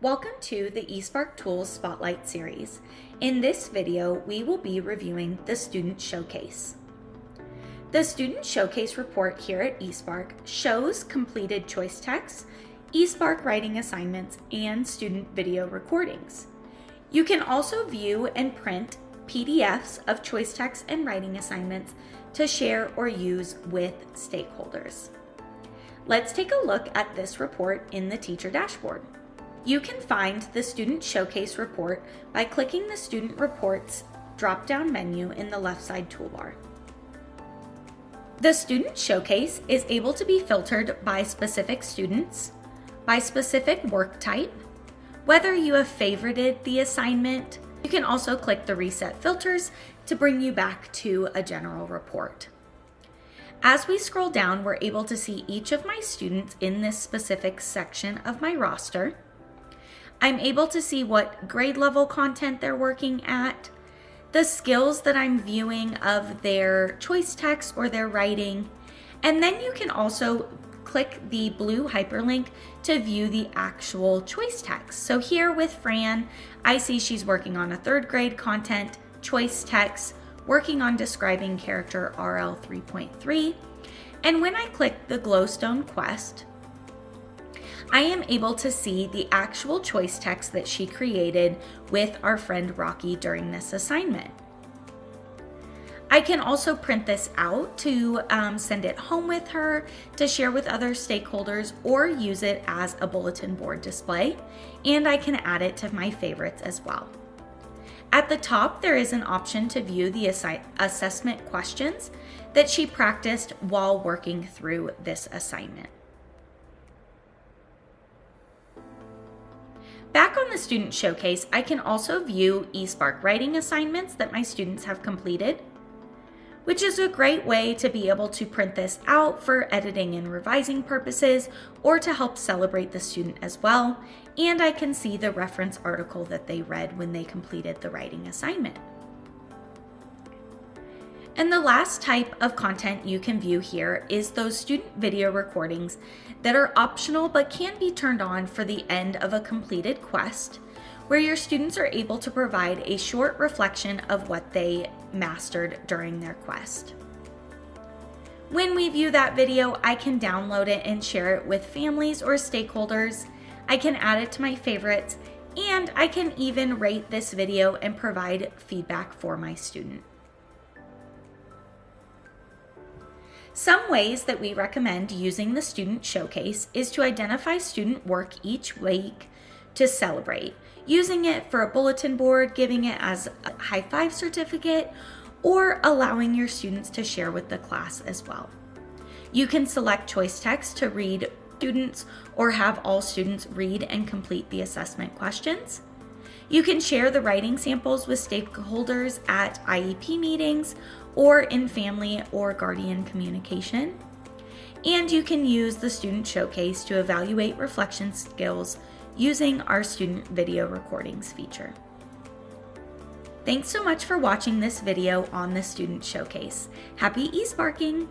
Welcome to the eSpark Tools Spotlight series. In this video, we will be reviewing the Student Showcase. The Student Showcase report here at eSpark shows completed choice text, eSpark writing assignments, and student video recordings. You can also view and print PDFs of choice text and writing assignments to share or use with stakeholders. Let's take a look at this report in the teacher dashboard. You can find the Student Showcase report by clicking the Student Reports drop-down menu in the left side toolbar. The Student Showcase is able to be filtered by specific students, by specific work type, whether you have favorited the assignment. You can also click the Reset Filters to bring you back to a general report. As we scroll down, we're able to see each of my students in this specific section of my roster. I'm able to see what grade level content they're working at, the skills that I'm viewing of their choice text or their writing, and then you can also click the blue hyperlink to view the actual choice text. So here with Fran, I see she's working on a 3rd grade content choice text, working on describing character RL 3.3, and when I click the Glowstone quest, I am able to see the actual choice text that she created with our friend Rocky during this assignment. I can also print this out to send it home with her, to share with other stakeholders, or use it as a bulletin board display, and I can add it to my favorites as well. At the top, there is an option to view the assessment questions that she practiced while working through this assignment. Back on the Student Showcase, I can also view eSpark writing assignments that my students have completed, which is a great way to be able to print this out for editing and revising purposes, or to help celebrate the student as well. And I can see the reference article that they read when they completed the writing assignment. And the last type of content you can view here is those student video recordings that are optional but can be turned on for the end of a completed quest, where your students are able to provide a short reflection of what they mastered during their quest. When we view that video, I can download it and share it with families or stakeholders. I can add it to my favorites, and I can even rate this video and provide feedback for my student. Some ways that we recommend using the Student Showcase is to identify student work each week to celebrate, using it for a bulletin board, giving it as a high five certificate, or allowing your students to share with the class as well. You can select choice text to read students or have all students read and complete the assessment questions. You can share the writing samples with stakeholders at IEP meetings or in family or guardian communication. And you can use the Student Showcase to evaluate reflection skills using our student video recordings feature. Thanks so much for watching this video on the Student Showcase. Happy eSparking!